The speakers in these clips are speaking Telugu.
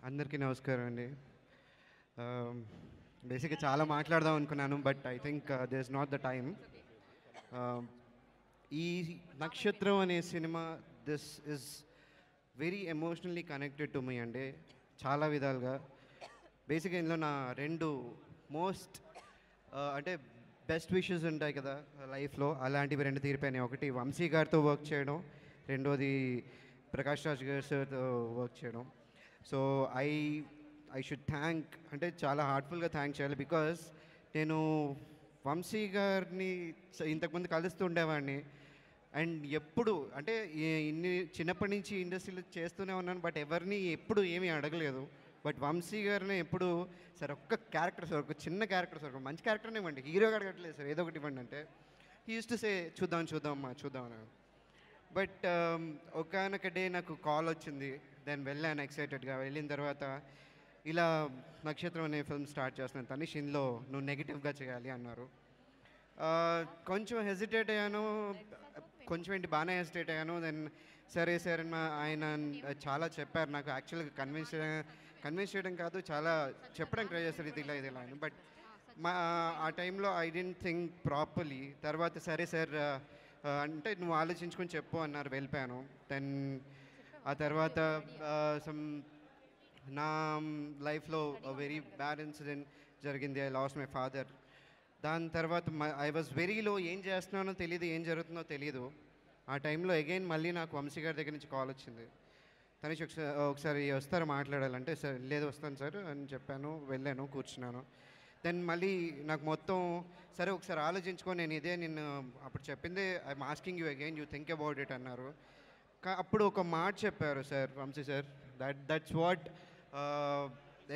అందరికీ నమస్కారం అండి. బేసిక్గా చాలా మాట్లాడదాం అనుకున్నాను, but I think this not the time. ఈ నక్షత్రం అనే సినిమా this is very emotionally connected to me అండి, చాలా విధాలుగా. బేసిక్గా ఇందులో నా రెండు మోస్ట్ అంటే బెస్ట్ విషెస్ ఉంటాయి కదా లైఫ్లో, అలాంటివి రెండు తీరిపోయినాయి. ఒకటి వంశీ గారితో వర్క్ చేయడం, రెండోది ప్రకాష్ రాజ్ గారితో వర్క్ చేయడం. సో ఐ షుడ్ థ్యాంక్, అంటే చాలా హార్ట్ఫుల్గా థ్యాంక్ చేయాలి. బికాజ్ నేను వంశీ గారిని ఇంతకుముందు కలుస్తూ ఉండేవాడిని, అండ్ ఎప్పుడు అంటే చిన్నప్పటి నుంచి ఇండస్ట్రీలో చేస్తూనే ఉన్నాను, బట్ ఎవరిని ఎప్పుడు ఏమీ అడగలేదు. బట్ వంశీ గారిని ఎప్పుడు సార్ ఒక్క క్యారెక్టర్ సార్, ఒక చిన్న క్యారెక్టర్ సార్, ఒక మంచి క్యారెక్టర్నే ఇవ్వండి, హీరోగా అడగట్లేదు సార్, ఏదో ఒకటి ఇవ్వండి అంటే హీ యూస్ టు సే చూద్దాం అని. బట్ ఒకనొక డే నాకు కాల్ వచ్చింది, దెన్ వెళ్ళాను ఎక్సైటెడ్గా. వెళ్ళిన తర్వాత ఇలా నక్షత్రం అనే ఫిల్మ్ స్టార్ట్ చేస్తున్నాను తనీష్, ఇందులో నువ్వు నెగిటివ్గా చేయాలి అన్నారు. కొంచెం హెజిటేట్ అయ్యాను, కొంచెం ఏంటి బాగానే హెజిటేట్ అయ్యాను. దెన్ సరే సార్ ఆయన చాలా చెప్పారు నాకు. యాక్చువల్గా కన్విన్స్ చేయడం కాదు, చాలా చెప్పడానికి ట్రై చేస్తారు ఇది ఇలా అని. బట్ ఆ టైంలో ఐ డెంట్ థింక్ ప్రాపర్లీ. తర్వాత సరే సార్ అంటే నువ్వు ఆలోచించుకొని చెప్పు అన్నారు, వెళ్ళిపోయాను. దెన్ ఆ తర్వాత నా లైఫ్లో వెరీ బ్యాడ్ ఇన్సిడెంట్ జరిగింది. I lost my father. దాని తర్వాత ఐ వాజ్ వెరీ లో, ఏం చేస్తున్నానో తెలియదు, ఏం జరుగుతుందో తెలియదు. ఆ టైంలో అగైన్ మళ్ళీ నాకు వంశీ గారి దగ్గర నుంచి కాల్ వచ్చింది, తనీష్ ఒకసారి వస్తారు మాట్లాడాలంటే. సార్ లేదు వస్తాను సార్ అని చెప్పాను, వెళ్ళాను, కూర్చున్నాను. దెన్ మళ్ళీ నాకు మొత్తం సరే ఒకసారి ఆలోచించుకొని, నేను ఇదే నిన్ను అప్పుడు చెప్పిందే, I'm asking you again, you think about it అన్నారు. అప్పుడు ఒక మాట చెప్పారు sir, Vamshi sir, that's what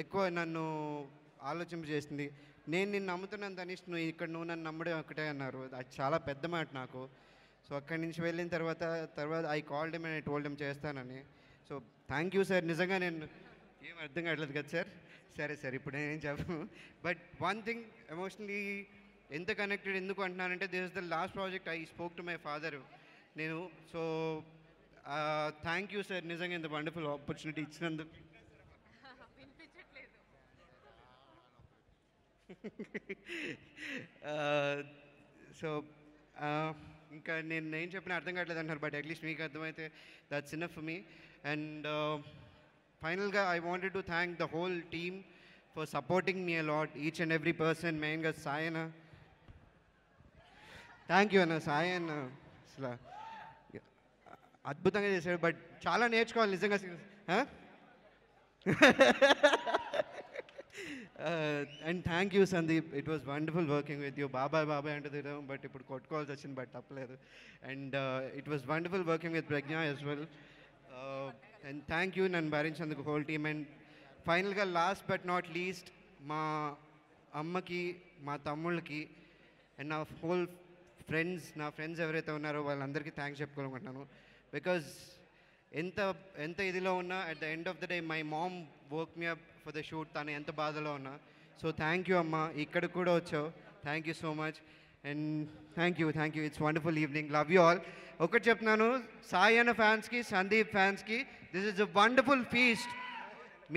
ఎక్కువ నన్ను ఆలోచింపజేసింది. నేను నిన్ను నమ్ముతున్నాను తనీష్, నువ్వు నన్ను నమ్మడం ఒకటే అన్నారు. అది చాలా పెద్ద మాట నాకు. సో అక్కడి నుంచి వెళ్ళిన తర్వాత I called him and I told him చేస్తానని. So thank you sir. నిజంగా నేను ఏం అర్థం కావట్లేదు కదా సార్. సరే సార్ ఇప్పుడు నేనేం చెప్పను. బట్ వన్ థింగ్, ఎమోషనలీ ఎంత కనెక్టెడ్ ఎందుకు అంటున్నానంటే, this is the last project I spoke to my father నేను. సో థ్యాంక్ యూ సార్, నిజంగా ఇంత వండర్ఫుల్ ఆపర్చునిటీ ఇచ్చినందుకు. సో ఇంకా నేను ఏం చెప్పినా అర్థం కావట్లేదు అంటున్నారు, బట్ అట్లీస్ట్ మీకు అర్థమైతే that's enough for me. And ఫైనల్గా I wanted to thank the whole team for supporting me a lot, each and every person. మెయిన్గా సాయి అన్న, థ్యాంక్ యూ అన్న. సాయి అన్న అసలు అద్భుతంగా చేశాడు, బట్ చాలా నేర్చుకోవాలి నిజంగా. And thank you Sandeep, it was wonderful working with you. బాబాయ్ అంటే తిరగడం, బట్ ఇప్పుడు కొట్టుకోవాల్సి వచ్చింది, బట్ తప్పలేదు. And it was wonderful working with Pragya as well. And thank you నన్ను భరించేందుకు హోల్ టీమ్. అండ్ ఫైనల్గా లాస్ట్ బట్ నాట్ లీస్ట్, మా అమ్మకి, మా తమ్ముళ్ళకి, అండ్ నా హోల్ నా ఫ్రెండ్స్ ఎవరైతే ఉన్నారో వాళ్ళందరికీ థ్యాంక్స్ చెప్పుకోవాలనుకుంటున్నాను. బికాజ్ ఎంత ఇదిలో ఉన్నా, at the end of the day my mom work me up for the shoot. తను ఎంత బాధలో ఉన్నా. సో థ్యాంక్ యూ అమ్మ, ఇక్కడికి కూడా వచ్చావు, thank you so much. And thank you, it's wonderful evening, love you all. ఒకటి చెప్తున్నాను, సాయి అన్న ఫ్యాన్స్కి, సందీప్ ఫ్యాన్స్కి, this is a wonderful feast.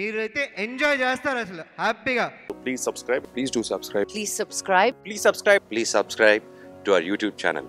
మీరైతే ఎంజాయ్ చేస్తారు అసలు హ్యాపీగా. Please subscribe. Please do subscribe. Please subscribe. Please subscribe. Please subscribe to our YouTube channel.